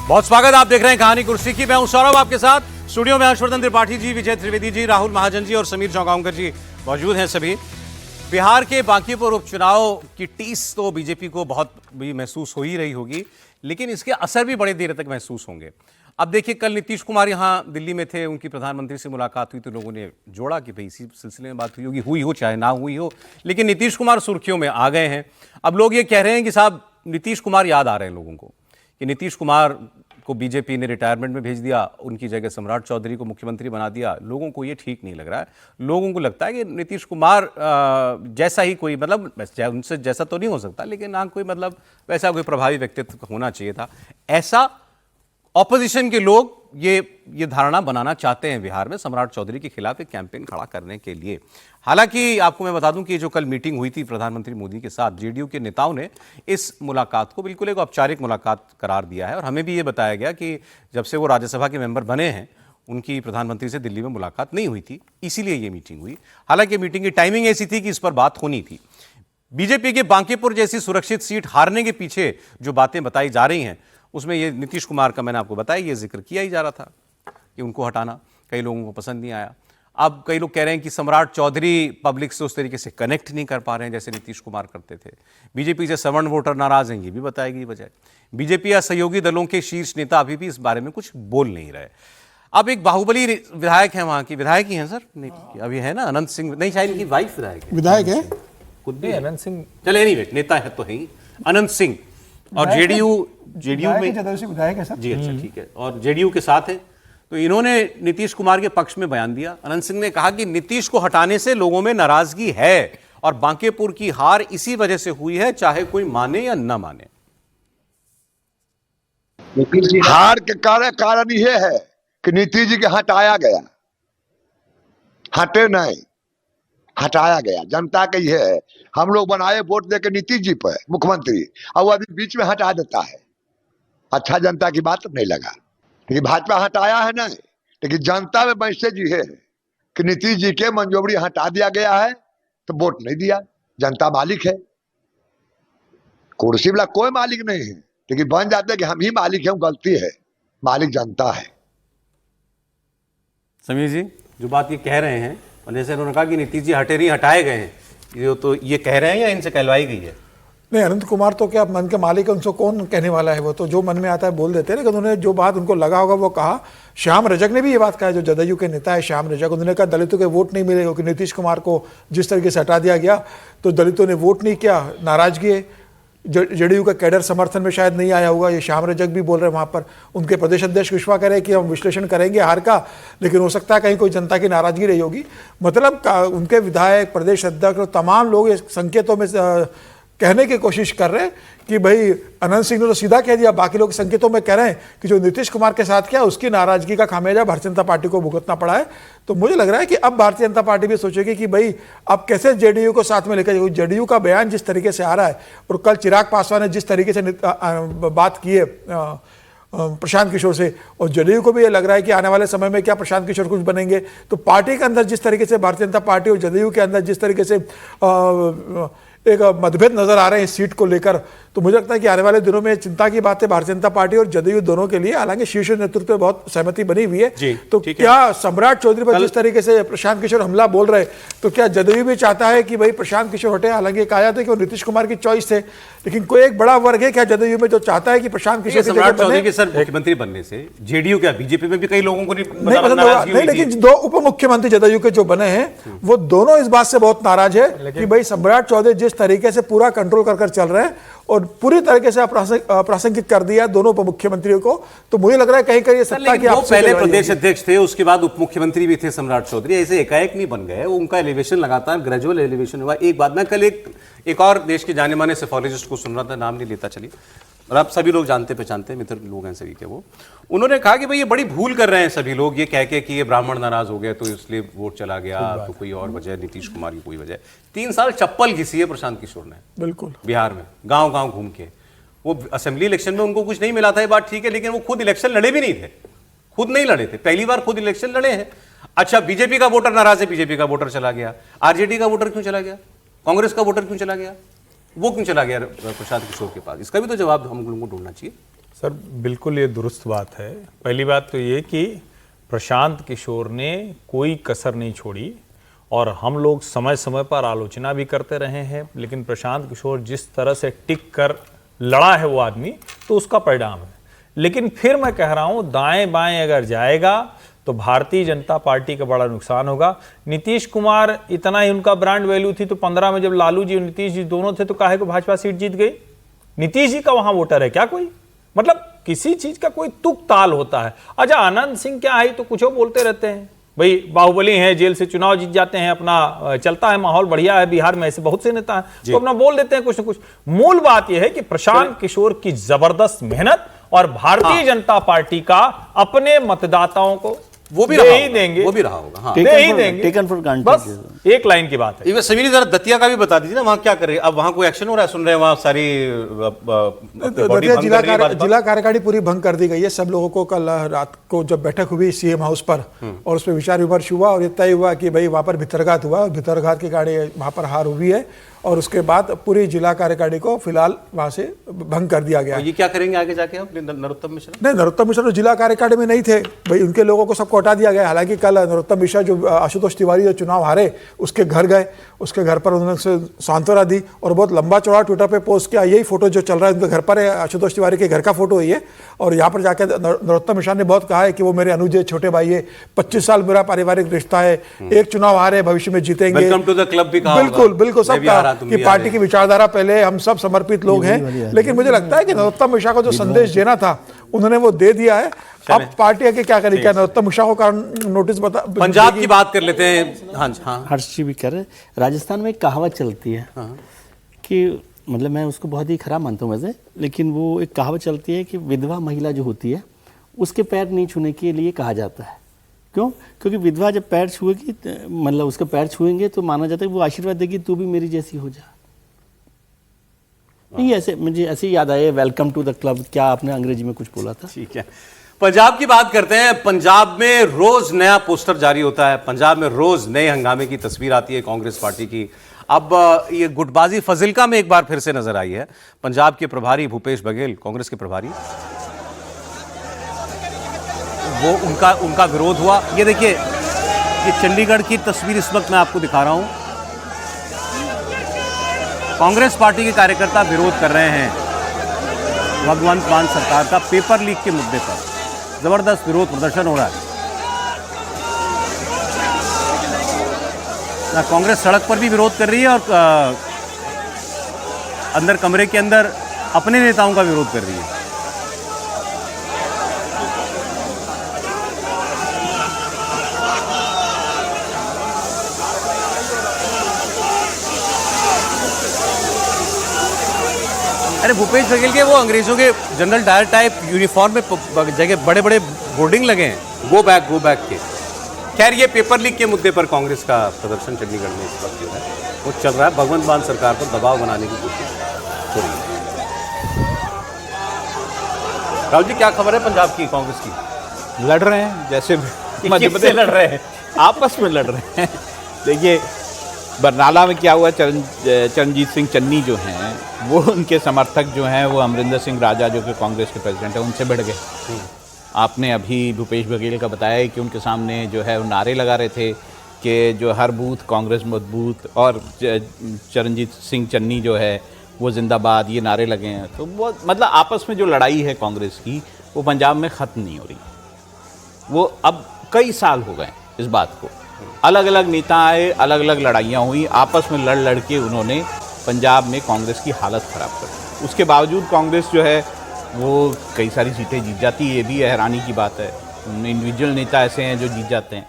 बहुत स्वागत, आप देख रहे हैं कहानी कुर्सी की। मैं हूं सौरभ, आपके साथ स्टूडियो में हर्षवर्धन त्रिपाठी जी, विजय त्रिवेदी जी, राहुल महाजन जी और समीर चौगांवकर जी मौजूद हैं। सभी बिहार के बांकीपुर उपचुनाव की टीस तो बीजेपी को बहुत भी महसूस हो ही रही होगी, लेकिन इसके असर भी बड़े देर तक महसूस होंगे। अब देखिए, कल नीतीश कुमार यहाँ दिल्ली में थे, उनकी प्रधानमंत्री से मुलाकात हुई तो लोगों ने जोड़ा कि भाई इसी सिलसिले में बात हुई होगी, हुई हो चाहे ना हुई हो, लेकिन नीतीश कुमार सुर्खियों में आ गए हैं। अब लोग ये कह रहे हैं कि साहब नीतीश कुमार याद आ रहे हैं लोगों को, कि नीतीश कुमार को बीजेपी ने रिटायरमेंट में भेज दिया, उनकी जगह सम्राट चौधरी को मुख्यमंत्री बना दिया। लोगों को ये ठीक नहीं लग रहा है। लोगों को लगता है कि नीतीश कुमार जैसा ही कोई, मतलब उनसे जैसा तो नहीं हो सकता, लेकिन ना कोई मतलब वैसा कोई प्रभावी व्यक्तित्व होना चाहिए था। ऐसा ऑपोजिशन के लोग ये धारणा बनाना चाहते हैं बिहार में सम्राट चौधरी के खिलाफ एक कैंपेन खड़ा करने के लिए। हालांकि आपको मैं बता दूं कि जो कल मीटिंग हुई थी प्रधानमंत्री मोदी के साथ, जेडीयू के नेताओं ने इस मुलाकात को बिल्कुल एक औपचारिक मुलाकात करार दिया है और हमें भी ये बताया गया कि जब से वो राज्यसभा के मेंबर बने हैं उनकी प्रधानमंत्री से दिल्ली में मुलाकात नहीं हुई थी, इसीलिए ये मीटिंग हुई। हालांकि मीटिंग की टाइमिंग ऐसी थी कि इस पर बात होनी थी। बीजेपी के बांकीपुर जैसी सुरक्षित सीट हारने के पीछे जो बातें बताई जा रही हैं उसमें ये नीतीश कुमार का, मैंने आपको बताया, ये जिक्र किया ही जा रहा था कि उनको हटाना कई लोगों को पसंद नहीं आया। अब कई लोग कह रहे हैं कि सम्राट चौधरी पब्लिक से उस तरीके से कनेक्ट नहीं कर पा रहे हैं जैसे नीतीश कुमार करते थे। बीजेपी से सवर्ण वोटर नाराज हैं, ये भी बताएगी वजह। बीजेपी या सहयोगी दलों के शीर्ष नेता अभी भी इस बारे में कुछ बोल नहीं रहे। अब एक बाहुबली विधायक है, वहां की विधायक ही हैं सर, नहीं अभी है ना, अनंत सिंह, नहीं शायद इनकी वाइफ विधायक है, खुद भी अनंत सिंह, चले एनीवे नेता है तो है ही अनंत सिंह। और जेडीयू में विधायक है सर जी, अच्छा ठीक है, और जेडीयू के साथ है। तो इन्होंने नीतीश कुमार के पक्ष में बयान दिया। अनंत सिंह ने कहा कि नीतीश को हटाने से लोगों में नाराजगी है और बांकीपुर की हार इसी वजह से हुई है, चाहे कोई माने या न माने। हार के कारण यह है कि नीतीश जी के हटाया गया, हटे नहीं, हटाया गया। जनता का यह है, हम लोग बनाए वोट देके नीतीश जी पर मुख्यमंत्री, और वो अभी बीच में हटा देता है। अच्छा, जनता की बात नहीं लगा, लेकिन भाजपा हटाया है नहीं, लेकिन जनता में मैसेज ये है कि नीतीश जी के मंजूरी हटा दिया गया है तो वोट नहीं दिया। जनता मालिक है, कुर्सी वाला कोई मालिक नहीं है, लेकिन बन जाते हैं कि हम ही मालिक हैं, गलती है, मालिक जनता है। समीर जी जो बात ये कह रहे हैं, और जैसे उन्होंने कहा कि नीतीश जी हटे नहीं, हटाए गए हैं, ये तो ये कह रहे हैं या इनसे कहलवाई गई है? नहीं, अनंत कुमार तो क्या मन के मालिक है, उनको कौन कहने वाला है, वो तो जो मन में आता है बोल देते हैं। लेकिन उन्होंने जो बात उनको लगा होगा वो कहा। श्याम रजक ने भी ये बात कहा, जो जदयू के नेता है श्याम रजक, उन्होंने कहा दलितों के वोट नहीं मिले, क्योंकि नीतीश कुमार को जिस तरीके से हटा दिया गया तो दलितों ने वोट नहीं किया, नाराजगी है। जेडीयू का कैडर समर्थन में शायद नहीं आया होगा, ये श्याम रजक भी बोल रहे हैं वहाँ पर। उनके प्रदेश अध्यक्ष विश्वास कह रहे हैं कि हम विश्लेषण करेंगे हार का, लेकिन हो सकता है कहीं कोई जनता की नाराजगी रही होगी। मतलब उनके विधायक, प्रदेश अध्यक्ष और तमाम लोग इस संकेतों में कहने की कोशिश कर रहे हैं कि भाई अनंत सिंह ने तो सीधा कह दिया, बाकी लोग संकेतों में कह रहे हैं कि जो नीतीश कुमार के साथ किया उसकी नाराजगी का खामियाजा भारतीय जनता पार्टी को भुगतना पड़ा है। तो मुझे लग रहा है कि अब भारतीय जनता पार्टी भी सोचेगी कि भाई अब कैसे जेडीयू को साथ में लेकर जाएगी। जेडीयू का बयान जिस तरीके से आ रहा है, और कल चिराग पासवान ने जिस तरीके से बात की है प्रशांत किशोर से, और जेडीयू को भी ये लग रहा है कि आने वाले समय में क्या प्रशांत किशोर कुछ बनेंगे, तो पार्टी के अंदर जिस तरीके से भारतीय जनता पार्टी और जेडीयू के अंदर जिस तरीके से एक मतभेद नजर आ रहे हैं इस सीट को लेकर, तो मुझे लगता है कि आने वाले दिनों में चिंता की बात है भारतीय जनता पार्टी और जदयू दोनों के लिए। हालांकि शीर्ष नेतृत्व में बहुत सहमति बनी हुई है। तो क्या सम्राट चौधरी पर जिस तरीके से प्रशांत किशोर हमला बोल रहे, तो क्या जदयू भी चाहता है कि भाई प्रशांत किशोर हटे? हालांकि कहा था कि वो नीतीश कुमार की चॉइस थे, लेकिन कोई एक बड़ा वर्ग है क्या जदयू में जो चाहता है कि प्रशांत किशोर सम्राट चौधरी के सर मुख्यमंत्री बनने से जेडीयू क्या बीजेपी में भी कई लोगों को नहीं पसंद होगा? नहीं, लेकिन दो उप मुख्यमंत्री जदयू के जो बने हैं वो दोनों इस बात से बहुत नाराज है कि भाई सम्राट चौधरी जिस तरीके से पूरा कंट्रोल कर चल रहे हैं और पूरी तरीके से अप्रासंगिक कर दिया दोनों उप मुख्यमंत्रियों को। तो मुझे लग रहा है कहीं कहीं सत्ता की, वो पहले प्रदेश अध्यक्ष थे, उसके बाद उप मुख्यमंत्री भी थे सम्राट चौधरी, ऐसे एकाएक नहीं बन गए। उनका एलिवेशन लगातार ग्रेजुअल एलिवेशन हुआ। एक बात, मैं कल एक और देश के जाने माने सेफोलॉजिस्ट को सुन रहा था, नाम नहीं लेता चलिए, और आप सभी लोग जानते पहचानते हैं, मित्र लोग हैं सभी के। वो उन्होंने कहा कि भाई ये बड़ी भूल कर रहे हैं सभी लोग, ये कह के कि ये ब्राह्मण नाराज हो गए तो इसलिए वोट चला गया, तो कोई और वजह, नीतीश कुमार की कोई वजह। 3 साल चप्पल घिसी है प्रशांत किशोर ने, बिल्कुल बिहार में गांव गांव घूम के। वो असेंबली इलेक्शन में उनको कुछ नहीं मिला था, ये बात ठीक है, लेकिन वो खुद इलेक्शन लड़े भी नहीं थे, खुद नहीं लड़े थे, पहली बार खुद इलेक्शन लड़े हैं। अच्छा, बीजेपी का वोटर नाराज है, बीजेपी का वोटर चला गया, आरजेडी का वोटर क्यों चला गया, कांग्रेस का वोटर क्यों चला गया, वो क्यों चला गया प्रशांत किशोर के पास? इसका भी तो जवाब हम लोगों को ढूंढना चाहिए। सर बिल्कुल ये दुरुस्त बात है। पहली बात तो ये कि प्रशांत किशोर ने कोई कसर नहीं छोड़ी और हम लोग समय समय पर आलोचना भी करते रहे हैं, लेकिन प्रशांत किशोर जिस तरह से टिक कर लड़ा है वो आदमी, तो उसका परिणाम है। लेकिन फिर मैं कह रहा हूं, दाएं बाएं अगर जाएगा तो भारतीय जनता पार्टी का बड़ा नुकसान होगा। नीतीश कुमार, इतना ही उनका ब्रांड वैल्यू थी तो 15 में जब लालू जी और नीतीश जी दोनों थे तो काहे को भाजपा सीट जीत गई? नीतीश जी का वहां वोटर है क्या कोई? मतलब किसी चीज का कोई तुक ताल होता है। अच्छा, आनंद सिंह क्या है तो कुछ बोलते रहते हैं, भाई बाहुबली हैं, जेल से चुनाव जीत जाते हैं, अपना चलता है, माहौल बढ़िया है, बिहार में ऐसे बहुत से नेता हैं तो अपना बोल देते हैं कुछ न कुछ। मूल बात यह है कि प्रशांत किशोर की जबरदस्त मेहनत और भारतीय जनता पार्टी का अपने मतदाताओं को वो भी दे ही देंगे, वो भी रहा होगा। हाँ, दे ही देंगे। Taken for granted. बस एक लाइन की बात है। समीर जरा दतिया का भी बता दीजिए ना, वहां क्या कर रहे हैं? अब वहां कोई एक्शन हो रहा है? सुन रहे हैं वहां सारी दतिया जिला कार्यकारिणी पूरी भंग कर दी गई है। सब लोगों को कल रात को जब बैठक हुई सीएम हाउस पर और उस पर विचार विमर्श हुआ और ये तय हुआ कि भाई वहां पर भितरघात हुआ, भितरघात की गाड़ी वहां पर हार हुई है और उसके बाद पूरी जिला कार्यकारिणी को फिलहाल वहां से भंग कर दिया गया। ये क्या करेंगे आगे जाके? हम नरोत्तम मिश्रा नहीं, नरोत्तम मिश्रा तो जिला कार्यकारिणी में नहीं थे भाई, उनके लोगों को सबको हटा दिया गया। हालांकि कल नरोत्तम मिश्रा जो आशुतोष तिवारी जो चुनाव हारे उसके घर गए, उसके घर पर उन्होंने सांत्वना दी और बहुत लंबा चौड़ा ट्विटर पे पोस्ट किया। यही फोटो जो चल रहा है उनके घर पर है, आशुतोष तिवारी के घर का फोटो है ये। और यहाँ पर जाकर नरोत्तम मिश्रा ने बहुत कहा है कि वो मेरे अनुज छोटे भाई है, 25 साल मेरा पारिवारिक रिश्ता है, एक चुनाव हारे भविष्य में जीतेंगे, वेलकम टू द क्लब भी कहा। बिल्कुल बिल्कुल सब कहा कि पार्टी की विचारधारा पहले, हम सब समर्पित लोग हैं। लेकिन मुझे लगता है कि नरोत्तम मिश्रा को जो संदेश देना था उन्होंने वो दे दिया है। अब पार्टी आगे क्या करेगी? क्या नरोत्तम मिश्रा को कारण नोटिस बता? पंजाब की बात कर लेते हैं। हाँ हाँ, हर्ष जी भी कर रहे। राजस्थान में एक कहावत चलती है कि, मतलब मैं उसको बहुत ही खराब मानता हूँ वैसे, लेकिन वो एक कहावत चलती है कि विधवा महिला जो होती है उसके पैर नहीं छूने के लिए कहा जाता है। क्यों? क्योंकि विधवा जब पैर छुएगी, मतलब उसके पैर छुएंगे तो माना जाता है कि वो आशीर्वाद देगी, तू भी मेरी जैसी हो जा। नहीं, ऐसे मुझे ऐसे ही याद आया, वेलकम टू द क्लब। क्या आपने अंग्रेजी में कुछ बोला था? ठीक है। पंजाब की बात करते हैं। पंजाब में रोज नया पोस्टर जारी होता है, पंजाब में रोज नए हंगामे की तस्वीर आती है कांग्रेस पार्टी की। अब ये गुटबाजी फजिल्का में एक बार फिर से नजर आई है। पंजाब के प्रभारी भूपेश बघेल, कांग्रेस के प्रभारी, वो उनका विरोध हुआ। ये देखिए, ये चंडीगढ़ की तस्वीर इस वक्त मैं आपको दिखा रहा हूं। कांग्रेस पार्टी के कार्यकर्ता विरोध कर रहे हैं भगवंत मान सरकार का पेपर लीक के मुद्दे पर। जबरदस्त विरोध प्रदर्शन हो रहा है। कांग्रेस सड़क पर भी विरोध कर रही है और अंदर कमरे के अंदर अपने नेताओं का विरोध कर रही है। अरे भूपेश बघेल के वो अंग्रेजों के जनरल डायर टाइप यूनिफॉर्म में जगह बड़े बड़े होर्डिंग लगे हैं, गो बैक के। खैर, ये पेपर लीक के मुद्दे पर कांग्रेस का प्रदर्शन चंडीगढ़ में इस वक्त जो है वो चल रहा है। भगवंत मान सरकार पर दबाव बनाने की कोशिश हो रही है। राहुल जी, क्या खबर है पंजाब की कांग्रेस की? लड़ रहे हैं जैसे मध्य प्रदेश लड़ रहे हैं, आपस में लड़ रहे हैं। देखिए, बरनाला में क्या हुआ, चरणजीत सिंह चन्नी जो हैं वो, उनके समर्थक जो हैं वो अमरिंदर सिंह राजा जो कि कांग्रेस के प्रेसिडेंट हैं उनसे भिड़ गए। आपने अभी भूपेश बघेल का बताया कि उनके सामने जो है वो नारे लगा रहे थे कि जो हर बूथ कांग्रेस मजबूत, और चरणजीत सिंह चन्नी जो है वो जिंदाबाद, ये नारे लगे हैं। तो वो मतलब आपस में जो लड़ाई है कांग्रेस की वो पंजाब में ख़त्म नहीं हो रही। वो अब कई साल हो गए इस बात को, अलग अलग नेता आए, अलग अलग लड़ाइयाँ हुई, आपस में लड़ के उन्होंने पंजाब में कांग्रेस की हालत ख़राब कर दी। उसके बावजूद कांग्रेस जो है वो कई सारी सीटें जीत जाती है, ये भी हैरानी की बात है। इंडिविजुअल नेता ऐसे हैं जो जीत जाते हैं,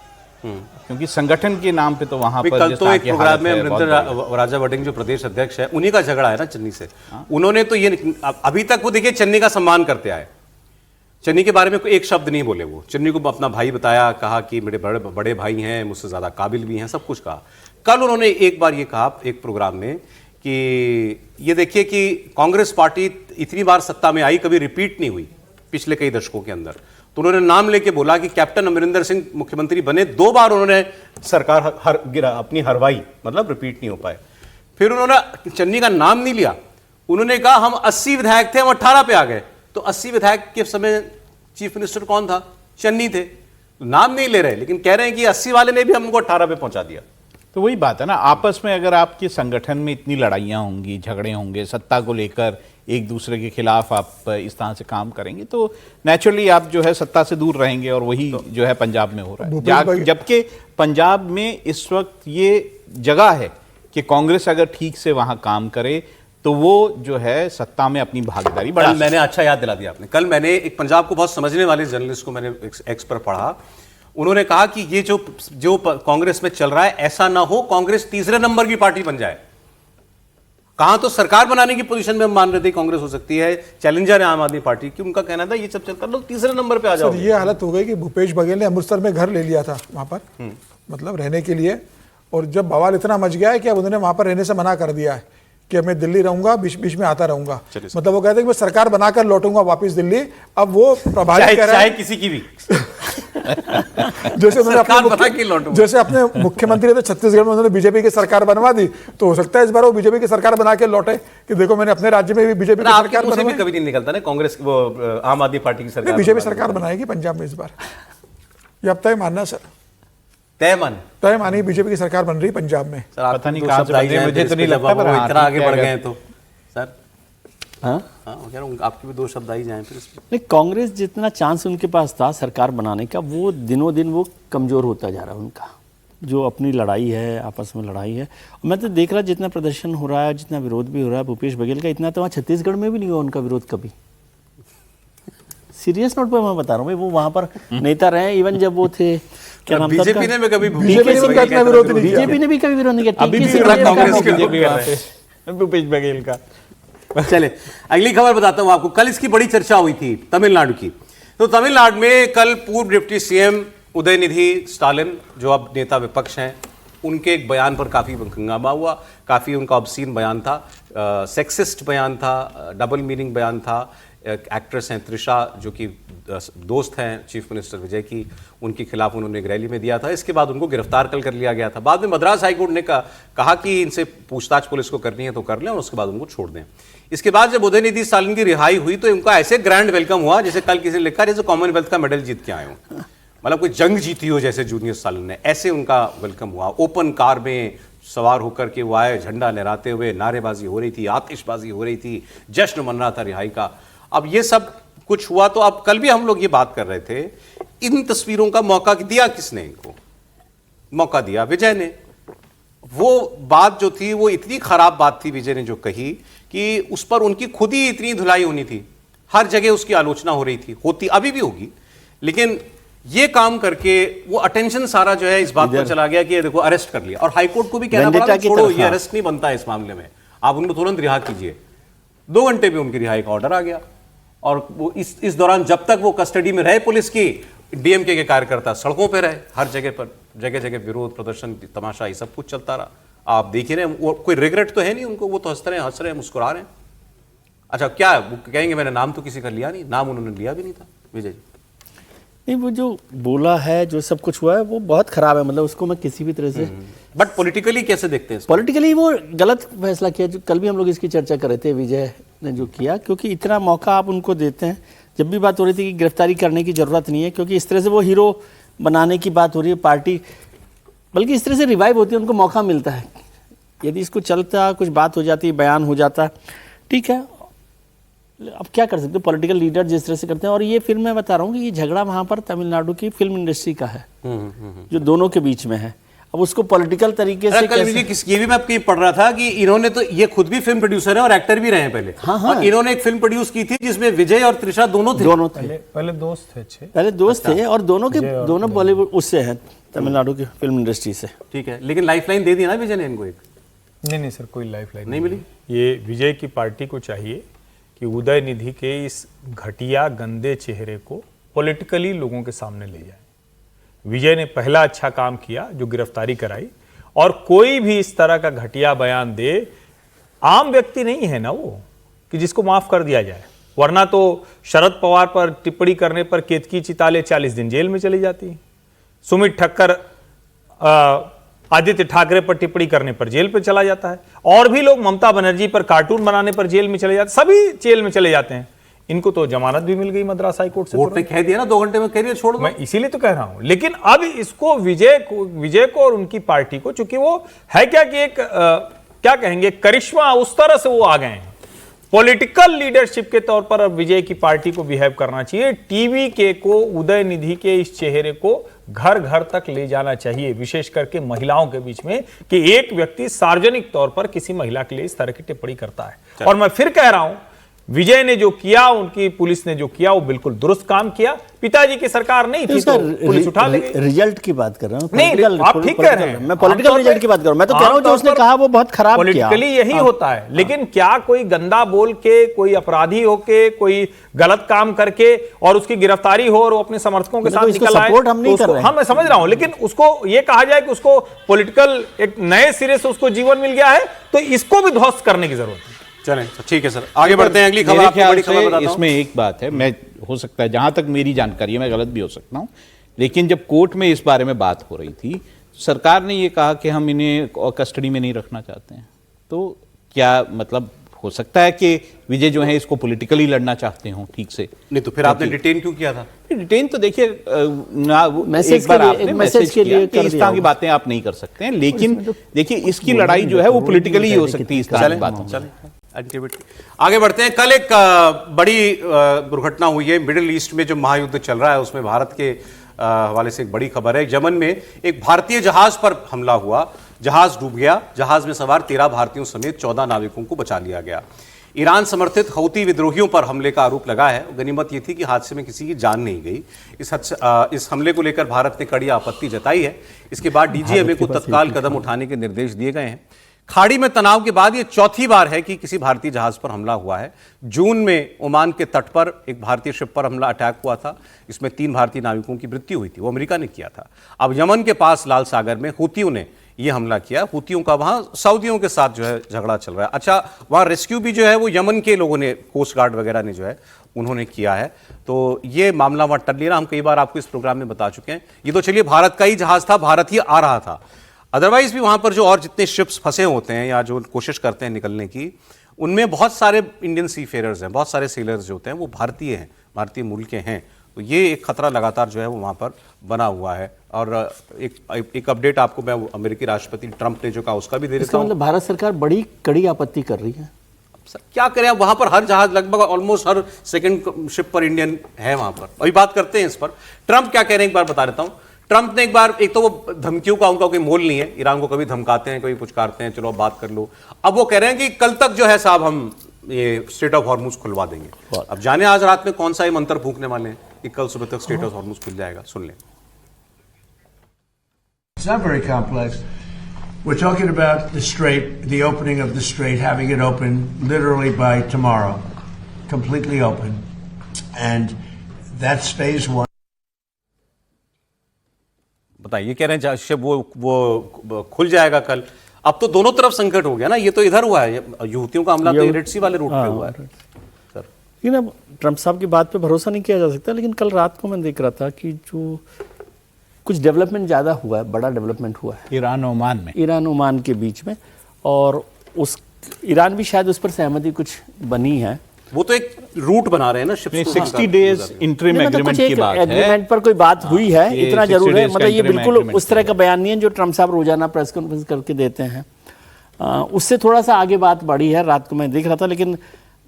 क्योंकि संगठन के नाम पे तो वहाँ पर कल तो एक प्रोग्राम में अमरिंदर राजा वडिंग जो प्रदेश अध्यक्ष है, उन्हीं का झगड़ा है ना चन्नी से। उन्होंने तो ये अभी तक वो देखिए चन्नी का सम्मान करते आए, चन्नी के बारे में कोई एक शब्द नहीं बोले। वो चन्नी को अपना भाई बताया, कहा कि मेरे बड़े भाई हैं, मुझसे ज़्यादा काबिल भी हैं, सब कुछ कहा। कल उन्होंने एक बार ये कहा एक प्रोग्राम में कि ये देखिए कि कांग्रेस पार्टी इतनी बार सत्ता में आई, कभी रिपीट नहीं हुई पिछले कई दशकों के अंदर। तो उन्होंने नाम लेके बोला कि कैप्टन अमरिंदर सिंह मुख्यमंत्री बने, 2 बार उन्होंने सरकार अपनी हरवाई, मतलब रिपीट नहीं हो पाए। फिर उन्होंने चन्नी का नाम नहीं लिया, उन्होंने कहा हम 80 विधायक थे, हम 18 पे आ गए। तो 80 विधायक के समय चीफ मिनिस्टर कौन था? चन्नी थे। नाम नहीं ले रहे, लेकिन कह रहे हैं कि 80 वाले ने भी हमको 18 पे पहुंचा दिया। तो वही बात है ना, आपस में अगर आपके संगठन में इतनी लड़ाइयाँ होंगी, झगड़े होंगे, सत्ता को लेकर एक दूसरे के खिलाफ आप इस तरह से काम करेंगे, तो नेचुरली आप जो है सत्ता से दूर रहेंगे, और वही जो है पंजाब में हो रहा है। जबकि पंजाब में इस वक्त ये जगह है कि कांग्रेस अगर ठीक से वहां काम करे तो वो जो है सत्ता में अपनी भागीदारी बढ़ा। मैंने अच्छा याद दिला दिया आपने। कल मैंने एक पंजाब को बहुत समझने वाले जर्नलिस्ट को मैंने एक्स पर पढ़ा, उन्होंने कहा कि ये जो कांग्रेस में चल रहा है, ऐसा ना हो कांग्रेस तीसरे नंबर की पार्टी बन जाए। कहां तो सरकार बनाने की पोजीशन में हम मान रहे थे कांग्रेस हो सकती है, चैलेंजर है आम आदमी पार्टी की, उनका कहना था ये सब चलकर लोग तीसरे नंबर पे आ जाओ। ये हालत हो गई कि भूपेश बघेल ने अमृतसर में घर ले लिया था वहां पर, मतलब रहने के लिए, और जब बवाल इतना मच गया है कि अब उन्होंने वहां पर रहने से मना कर दिया है कि मैं दिल्ली रहूंगा, बीच बीच में आता रहूंगा। मतलब वो कहते हैं कि मैं सरकार बनाकर लौटूंगा वापस दिल्ली। अब वो प्रभारी कह रहा है किसी की भी जैसे अपने मुख्यमंत्री थे छत्तीसगढ़ में, उन्होंने बीजेपी की सरकार बनवा दी, तो हो सकता है इस बार वो बीजेपी की सरकार बना के लौटे कि देखो मैंने अपने राज्य में भी बीजेपी की सरकार बनवाई। कभी नहीं निकलता ना कांग्रेस वो आम आदमी पार्टी की सरकार, बीजेपी सरकार बनाएगी पंजाब में इस बार, ये अब तय मानना सर, तय मानिए बीजेपी की सरकार बन रही पंजाब में। पता नहीं कहां से बन रही है, मुझे तो नहीं लगता, पर इतना आगे बढ़ गए हैं तो सर। हाँ, आपकी भी 2 शब्द आई जाएं फिर इसमें। नहीं, कांग्रेस जितना चांस उनके पास था सरकार बनाने का, वो दिनों दिन वो कमज़ोर होता जा रहा है उनका, जो अपनी लड़ाई है, आपस में लड़ाई है। और मैं तो देख रहा जितना प्रदर्शन हो रहा है, जितना विरोध भी हो रहा है भूपेश बघेल का, इतना तो वहाँ छत्तीसगढ़ में भी नहीं हुआ उनका विरोध कभी। सीरियस नोट पर मैं बता रहा हूँ भाई, वो वहाँ पर नेता रहे, इवन जब वो थे क्या नाम था, बीजेपी ने भी कभी बीजेपी ने भी कभी विरोध नहीं किया, भूपेश बघेल का। चले अगली खबर बताता हूं आपको। कल इसकी बड़ी चर्चा हुई थी तमिलनाडु की। तो तमिलनाडु में कल पूर्व डिप्टी सीएम उदयनिधि स्टालिन, जो अब नेता विपक्ष हैं, उनके एक बयान पर काफी हंगामा हुआ। काफी उनका ऑब्सीन बयान था, सेक्सिस्ट बयान था, डबल मीनिंग बयान था। एक्ट्रेस हैं त्रिशा, जो कि दोस्त हैं चीफ मिनिस्टर विजय की, उनके खिलाफ उन्होंने एक रैली में दिया था। इसके बाद उनको गिरफ्तार कल कर लिया गया था। बाद में मद्रास हाईकोर्ट ने कहा कि इनसे पूछताछ पुलिस को करनी है तो कर लें, और उसके बाद उनको छोड़ दें। इसके बाद जब उदयनिधि स्टालिन की रिहाई हुई तो उनका ऐसे ग्रैंड वेलकम हुआ जैसे कल किसी ने लिखा जैसे कॉमनवेल्थ का मेडल जीत के आए हो, मतलब कोई जंग जीती हो जैसे जूनियर स्टालिन ने, ऐसे उनका वेलकम हुआ। ओपन कार में सवार होकर के वो आए, झंडा लहराते हुए, नारेबाजी हो रही थी, आतिशबाजी हो रही थी, जश्न मन रहा था रिहाई का। अब ये सब कुछ हुआ तो अब कल भी हम लोग ये बात कर रहे थे, इन तस्वीरों का मौका दिया किसने? इनको मौका दिया विजय ने। वो बात जो थी वो इतनी खराब बात थी विजय ने जो कही कि उस पर उनकी खुद ही इतनी धुलाई होनी थी, हर जगह उसकी आलोचना हो रही थी, होती अभी भी होगी। लेकिन ये काम करके वो अटेंशन सारा जो है इस बात पर चला गया कि ये देखो अरेस्ट कर लिया, और हाईकोर्ट को भी कहना पड़ा छोड़ो, ये अरेस्ट नहीं बनता है इस मामले में, आप उनको तुरंत रिहा कीजिए। 2 घंटे में उनकी रिहाई का ऑर्डर आ गया। और वो इस दौरान जब तक वो कस्टडी में रहे पुलिस की, डीएमके के कार्यकर्ता सड़कों पे रहे, हर जगह पर, जगह जगह विरोध प्रदर्शन, तमाशा, ये सब कुछ चलता रहा। आप देख ही रहे हैं, कोई रिग्रेट तो है नहीं उनको, वो तो हंस रहे हैं, मुस्कुरा रहे हैं। अच्छा, क्या वो कहेंगे मैंने नाम तो किसी का लिया नहीं, नाम उन्होंने लिया भी नहीं था विजय जी। नहीं, वो जो बोला है, जो सब कुछ हुआ है वो बहुत खराब है, मतलब उसको मैं किसी भी तरह से। बट पॉलिटिकली कैसे देखते हैं? पॉलिटिकली वो गलत फैसला किया, जो कल भी हम लोग इसकी चर्चा कर रहे थे, विजय ने जो किया, क्योंकि इतना मौका आप उनको देते हैं। जब भी बात हो रही थी कि गिरफ्तारी करने की जरूरत नहीं है, क्योंकि इस तरह से वो हीरो बनाने की बात हो रही है पार्टी, बल्कि इस तरह से रिवाइव होती है, उनको मौका मिलता है। यदि इसको चलता, कुछ बात हो जाती, बयान हो जाता, ठीक है, अब क्या कर सकते हो, पॉलिटिकल लीडर जिस तरह से करते हैं। और ये फिल्म मैं बता रहा हूँ कि ये झगड़ा वहाँ पर तमिलनाडु की फिल्म इंडस्ट्री का है, जो दोनों के बीच में है। अब उसको पॉलिटिकल तरीके से कैसे, ये भी मैं आपकी पढ़ रहा था कि इन्होंने तो, ये खुद भी फिल्म प्रोड्यूसर है और एक्टर भी रहे हैं पहले। हाँ, हाँ। और इन्होंने एक फिल्म प्रोड्यूस की थी जिसमें विजय और त्रिशा दोनों थे। पहले दोस्त थे, पहले दोस्त थे, और दोनों बॉलीवुड उससे हैं, तमिलनाडु की फिल्म इंडस्ट्री से। ठीक है, लेकिन लाइफलाइन दे दी ना विजय ने इनको एक? नहीं सर, कोई लाइफलाइन नहीं मिली। ये विजय की पार्टी को चाहिए कि उदयनिधि के इस घटिया गंदे चेहरे को पॉलिटिकली लोगों के सामने ले जाए। विजय ने पहला अच्छा काम किया जो गिरफ्तारी कराई, और कोई भी इस तरह का घटिया बयान दे, आम व्यक्ति नहीं है ना वो कि जिसको माफ कर दिया जाए, वरना तो शरद पवार पर टिप्पणी करने पर केतकी चिताले 40 दिन जेल में चली जाती, सुमित ठक्कर आदित्य ठाकरे पर टिप्पणी करने पर जेल पर चला जाता है, और भी लोग ममता बनर्जी पर कार्टून बनाने पर जेल में चले जाते, सभी जेल में चले जाते हैं। इनको तो जमानत भी मिल गई मद्रास हाई कोर्ट से कोर्ट ने कह दिया ना 2 घंटे में करिए छोड़ दो। मैं इसीलिए तो कह रहा हूं। लेकिन अब इसको विजय को और उनकी पार्टी को, चूंकि वो है क्या कि एक क्या कहेंगे करिश्मा, उस तरह से वो आ गए हैं पॉलिटिकल लीडरशिप के तौर पर। अब विजय की पार्टी को बिहेव करना चाहिए। टीवी के को, उदय निधि के इस चेहरे को घर घर तक ले जाना चाहिए, विशेष करके महिलाओं के बीच में, कि एक व्यक्ति सार्वजनिक तौर पर किसी महिला के लिए इस तरह की टिप्पणी करता है। और मैं फिर कह रहा हूं, विजय ने जो किया, उनकी पुलिस ने जो किया, वो बिल्कुल दुरुस्त काम किया। पिताजी की सरकार नहीं थी तो पुलिस उठा ले गई। रिजल्ट की बात कर रहा हूँ। नहीं, आप ठीक कह रहे हैं। मैं पॉलिटिकल रिजल्ट की बात कर रहा हूँ। मैं तो कह रहा हूँ जो उसने कहा वो बहुत खराब किया। पॉलिटिकली यही होता है। लेकिन क्या कोई गंदा बोल के, कोई अपराधी होके, कोई गलत काम करके और उसकी गिरफ्तारी हो और वो अपने समर्थकों के साथ निकल आए, सपोर्ट हम नहीं कर रहे हैं। मैं समझ रहा हूं, लेकिन उसको ये कहा जाए कि उसको पॉलिटिकल एक नए सिरे से उसको जीवन मिल गया है, तो इसको भी ध्वस्त करने की जरूरत है। चलें तो ठीक है सर, आगे बढ़ते हैं। अगली खबर, मेरे आपको ख्याल बड़ी खबर से बताता हूं। इसमें एक बात है, मैं हो सकता है जहां तक मेरी जानकारी है, मैं गलत भी हो सकता हूं, लेकिन जब कोर्ट में इस बारे में बात हो रही थी, सरकार ने ये कहा कि हम इन्हें कस्टडी में नहीं रखना चाहते हैं। तो क्या मतलब हो सकता है कि विजय जो है इसको पॉलिटिकली लड़ना चाहते हो ठीक से? नहीं तो फिर आपने डिटेन क्यों किया था? डिटेन तो देखिए मैसेज एक बार के लिए- आपने एक मैसेज मैसेज के किया लिए कि कर इस दिया तरह की होगा। बातें आप नहीं कर सकते हैं, लेकिन देखिए इसकी लड़ाई जो है वो पॉलिटिकली ही हो सकती है इस तरह की बातों से। एक्टिविटी आगे बढ़ते हैं। कल एक बड़ी दुर्घटना हुई है मिडिल ईस्ट में, जो महायुद्ध चल रहा है उसमें भारत के हवाले से एक बड़ी खबर है। यमन में एक भारतीय जहाज पर हमला हुआ, जहाज डूब गया। जहाज में सवार 13 भारतीयों समेत 14 नाविकों को बचा लिया गया। ईरान समर्थित हौती विद्रोहियों पर हमले का आरोप लगा है। गनीमत यह थी कि हादसे में किसी की जान नहीं गई। इस हमले को लेकर भारत ने कड़ी आपत्ति जताई है। इसके बाद डीजीएमए को तत्काल कदम उठाने के निर्देश दिए गए हैं। खाड़ी में तनाव के बाद यह चौथी बार है कि किसी भारतीय जहाज पर हमला हुआ है। जून में ओमान के तट पर एक भारतीय शिप पर हमला अटैक हुआ था। इसमें 3 भारतीय नाविकों की मृत्यु हुई थी, वो अमेरिका ने किया था। अब यमन के पास लाल सागर में हूतियों ने यह हमला किया। हूतियों का वहां सऊदियों के साथ जो है झगड़ा चल रहा है। अच्छा, वहां रेस्क्यू भी जो है वो यमन के लोगों ने, कोस्ट गार्ड वगैरह ने जो है उन्होंने किया है। तो ये मामला वहां टल नहीं रहा। हम कई बार आपको इस प्रोग्राम में बता चुके हैं। ये तो चलिए भारत का ही जहाज था, भारत ही आ रहा था। अदरवाइज भी वहां पर जो और जितने शिप्स फंसे होते हैं या जो कोशिश करते हैं निकलने की, उनमें बहुत सारे इंडियन सी फेयरर्स हैं, बहुत सारे सेलर्स जो होते हैं वो भारतीय हैं, भारतीय मूल के हैं। तो ये एक खतरा लगातार जो है वो वहां पर बना हुआ है। और एक अपडेट आपको मैं अमेरिकी राष्ट्रपति ट्रंप ने जो कहा उसका भी दे देता इसका हूं। मतलब भारत सरकार बड़ी कड़ी आपत्ति कर रही है। सर क्या करें, वहां पर हर जहाज, लगभग ऑलमोस्ट हर सेकंड शिप पर इंडियन है वहां पर। अभी बात करते हैं इस पर। ट्रंप क्या कह रहे हैं एक बार बता देता हूं। ट्रंप ने एक बार, एक तो वो धमकियों का उनका कोई मोल नहीं है, ईरान को कभी धमकाते हैं, कभी पुचकारते हैं, चलो अब बात कर लो। अब वो कह रहे हैं कि कल तक जो है साहब हम ये स्ट्रेट ऑफ हॉर्मुज खुलवा देंगे। अब जाने आज रात में कौन सा ये मंत्र फूंकने वाले हैं कि कल सुबह तक स्ट्रेट ऑफ हॉर्मुज खुल जाएगा। सुन लें। It's not very complex. We're talking about the strait, the opening of the strait, having it open literally by tomorrow, completely open. And that's phase 1. बताइए, कह रहे हैं शिप वो खुल जाएगा कल। अब तो दोनों तरफ संकट हो गया ना। ये तो इधर हुआ है, यूथियों का हमला तो रेड सी वाले रूट पे हुआ है। सर लेकिन अब ट्रंप साहब की बात पे भरोसा नहीं किया जा सकता। लेकिन कल रात को मैं देख रहा था कि जो कुछ डेवलपमेंट ज़्यादा हुआ है, बड़ा डेवलपमेंट हुआ है ईरान ओमान में, ईरान ओमान के बीच में। और उस ईरान भी शायद उस पर सहमति कुछ बनी है। वो तो एक रूट बना रहे हैं ना शिप 60 डेज इंटरिम एग्रीमेंट की बात है। एग्रीमेंट पर कोई बात हुई है, ये इतना 60 जरूर है। days का मतलब ये interim बिल्कुल agreement उस तरह का बयान नहीं है जो ट्रंप साहब रोजाना प्रेस कॉन्फ्रेंस करके देते हैं। उससे थोड़ा सा आगे बात बढ़ी है। रात को मैं देख रहा था। लेकिन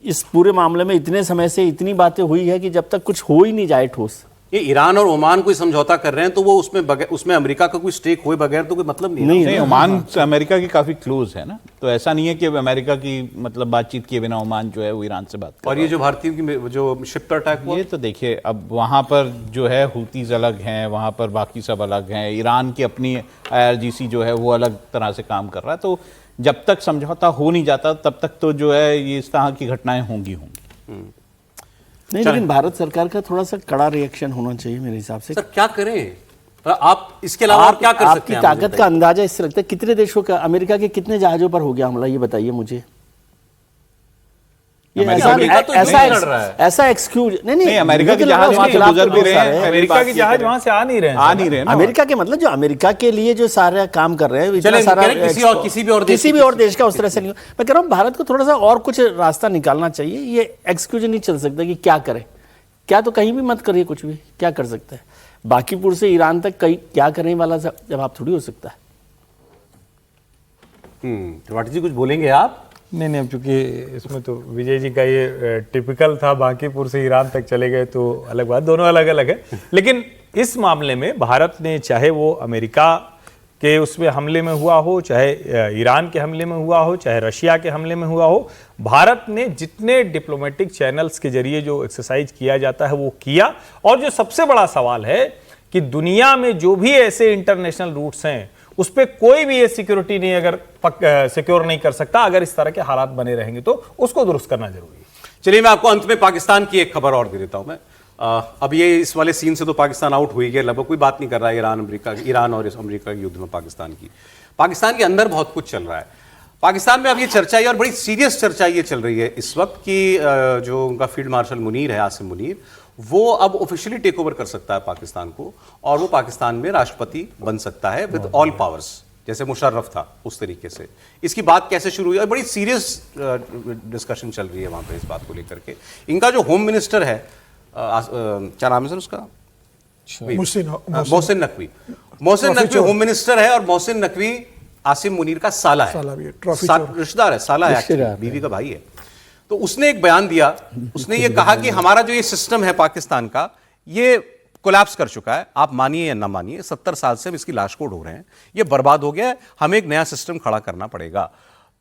इस पूरे मामले में इतने समय से इतनी बातें हुई है कि जब तक कुछ हो ही नहीं जाए ठोस। ये ईरान और ओमान कोई समझौता कर रहे हैं तो वो उसमें अमेरिका का कोई स्टेक हुए बगैर तो कोई मतलब नहीं। ओमान से अमेरिका की काफी क्लोज है ना, तो ऐसा नहीं है कि अमेरिका की मतलब बातचीत किए बिना ओमान जो है वो ईरान से बात कर। और ये जो भारतीयों की जो शिप पर अटैक हुआ, ये तो देखिए अब वहां पर जो है हूतीज अलग हैं, वहां पर बाकी सब अलग हैं। ईरान की अपनी IRGC जो है वो अलग तरह से काम कर रहा है। तो जब तक समझौता हो नहीं जाता तब तक तो जो है ये इस तरह की घटनाएं होंगी। नहीं, लेकिन भारत सरकार का थोड़ा सा कड़ा रिएक्शन होना चाहिए मेरे हिसाब से। सर क्या करें आप इसके अलावा और क्या कर सकते हैं? आपकी ताकत का अंदाजा इससे लगता है कितने देशों का, अमेरिका के कितने जहाजों पर हो गया हमला, ये बताइए मुझे। ये अमेरिका तो ऐसा नहीं लड़ रहा है। ऐसा एक्सक्यूज नहीं, अमेरिका के मुझे जहाज लगा वहां उसके से खिलाफ गुजर तो भी बहुत रहे सारे हैं, हैं। अमेरिका के जहाज वहां से आ नहीं रहे हैं। आ नहीं रहे ना। अमेरिका के मतलब जो अमेरिका के लिए जो सारा काम कर रहे हैं, इतना चलें, सारा कह रहे हैं किसी भी और देश किसी भी और देश का उस तरह से नहीं हो। मैं कह रहा हूँ भारत को थोड़ा सा और कुछ रास्ता निकालना चाहिए। ये एक्सक्यूज नहीं चल सकता कि क्या करें, क्या तो कहीं भी मत करिए, कुछ भी क्या कर सकता है। बाकीपुर से ईरान तक कहीं क्या करने वाला जवाब थोड़ी हो सकता है। त्रिपाठी जी कुछ बोलेंगे आप? नहीं, अब चूंकि इसमें तो विजय जी का ये टिपिकल था, बांकीपुर से ईरान तक चले गए तो अलग बात, दोनों अलग अलग है। लेकिन इस मामले में भारत ने, चाहे वो अमेरिका के उसमें हमले में हुआ हो, चाहे ईरान के हमले में हुआ हो, चाहे रशिया के हमले में हुआ हो, भारत ने जितने डिप्लोमेटिक चैनल्स के जरिए जो एक्सरसाइज किया जाता है वो किया। और जो सबसे बड़ा सवाल है कि दुनिया में जो भी ऐसे इंटरनेशनल रूट्स हैं उस पर कोई भी ये सिक्योरिटी नहीं, अगर सिक्योर नहीं कर सकता, अगर इस तरह के हालात बने रहेंगे तो उसको दुरुस्त करना जरूरी है। चलिए मैं आपको अंत में पाकिस्तान की एक खबर और दे देता हूं मैं। अब ये इस वाले सीन से तो पाकिस्तान आउट हो ही गया, लगभग कोई बात नहीं कर रहा है ईरान और अमेरिका के युद्ध में पाकिस्तान के अंदर बहुत कुछ चल रहा है। पाकिस्तान में अब ये चर्चा है और बड़ी सीरियस चर्चा ये चल रही है इस वक्त कि जो उनका फील्ड मार्शल मुनीर है, आसिम मुनीर, वो अब ऑफिशियली टेक ओवर कर सकता है पाकिस्तान को और वो पाकिस्तान में राष्ट्रपति बन सकता है विद ऑल पावर्स, जैसे मुशर्रफ था उस तरीके से। इसकी बात कैसे शुरू हुई और बड़ी सीरियस डिस्कशन चल रही है वहां पे इस बात को लेकर के। इनका जो होम मिनिस्टर है, क्या नाम है सर उसका? मोहसिन नकवी होम मिनिस्टर है और मोहसिन नकवी आसिम मुनीर का साला है, रिश्तेदार है, साला है, बीवी का भाई है। तो उसने एक बयान दिया, उसने ये कहा कि हमारा जो ये सिस्टम है पाकिस्तान का, ये कोलैप्स कर चुका है। आप मानिए या ना मानिए, 70 साल से हम इसकी लाश को ढो रहे हैं, ये बर्बाद हो गया है, हमें एक नया सिस्टम खड़ा करना पड़ेगा।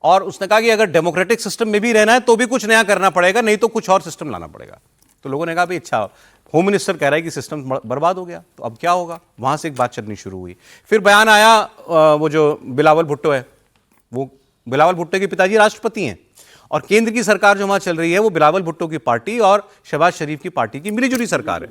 और उसने कहा कि अगर डेमोक्रेटिक सिस्टम में भी रहना है तो भी कुछ नया करना पड़ेगा, नहीं तो कुछ और सिस्टम लाना पड़ेगा। तो लोगों ने कहा भाई अच्छा, होम मिनिस्टर कह रहा है कि सिस्टम बर्बाद हो गया तो अब क्या होगा। वहां से एक बात चलनी शुरू हुई। फिर बयान आया, वो जो बिलावल भुट्टो है, वो बिलावल भुट्टो के पिताजी राष्ट्रपति हैं और केंद्र की सरकार जो वहां चल रही है वो बिलावल भुट्टो की पार्टी और शहबाज शरीफ की पार्टी की मिलीजुली सरकार है।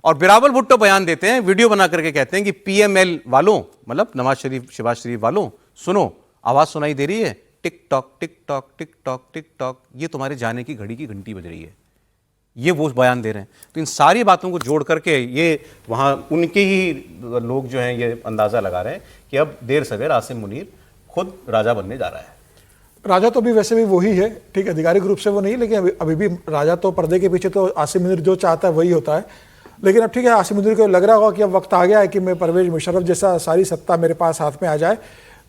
और बिलावल भुट्टो बयान देते हैं, वीडियो बना करके कहते हैं कि पीएमएल वालों, मतलब नवाज शरीफ शहबाज शरीफ वालों, सुनो, आवाज सुनाई दे रही है, tick tock tick tock tick tock tick tock, ये तुम्हारे जाने की घड़ी की घंटी बज रही है। ये वो बयान दे रहे हैं। तो इन सारी बातों को जोड़ करके ये वहां उनके ही लोग जो हैं ये अंदाजा लगा रहे हैं कि अब देर सवेर आसिम मुनीर खुद राजा बनने जा रहा है। राजा तो अभी वैसे भी वही है, ठीक है, आधिकारिक रूप से वो नहीं, लेकिन अभी भी राजा तो पर्दे के पीछे तो आसिम मुनीर जो चाहता है वही होता है। लेकिन अब ठीक है, आसिम मुनीर को लग रहा होगा कि अब वक्त आ गया है कि मैं परवेज मुशर्रफ जैसा सारी सत्ता मेरे पास हाथ में आ जाए,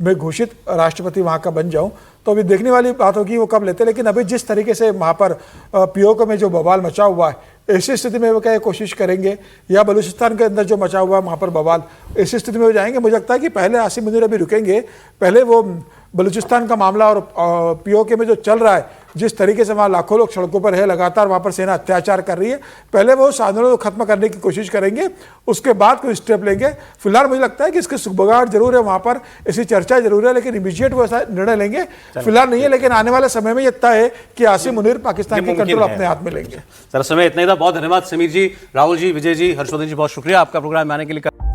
मैं घोषित राष्ट्रपति वहाँ का बन जाऊँ। तो अभी देखने वाली बात होगी वो कब लेते हैं। लेकिन अभी जिस तरीके से वहाँ पर पीओके में जो बवाल मचा हुआ है, ऐसी स्थिति में वो क्या कोशिश करेंगे, या बलूचिस्तान के अंदर जो मचा हुआ है वहाँ पर बवाल, ऐसी स्थिति में वो जाएंगे। मुझे लगता है कि पहले आसिम मुनीर अभी रुकेंगे, पहले वो बलूचिस्तान का मामला और पीओके में जो चल रहा है, जिस तरीके से वहाँ लाखों लोग सड़कों पर है, लगातार वहाँ पर सेना अत्याचार कर रही है, पहले वो उस आंदोलन को खत्म करने की कोशिश करेंगे, उसके बाद कोई स्टेप लेंगे। फिलहाल मुझे लगता है कि इसके सुबगाहट जरूर है, वहाँ पर ऐसी चर्चा जरूर है, लेकिन इमीडिएट वो ऐसा निर्णय लेंगे फिलहाल नहीं है। लेकिन आने वाले समय में ये तय है कि आसिम मुनीर पाकिस्तान की कंट्रोल अपने हाथ में लेंगे। सर समय इतना ही था, बहुत धन्यवाद समीर जी, राहुल जी, विजय जी, हर्षवर्धन जी, बहुत शुक्रिया आपका प्रोग्राम में आने के लिए।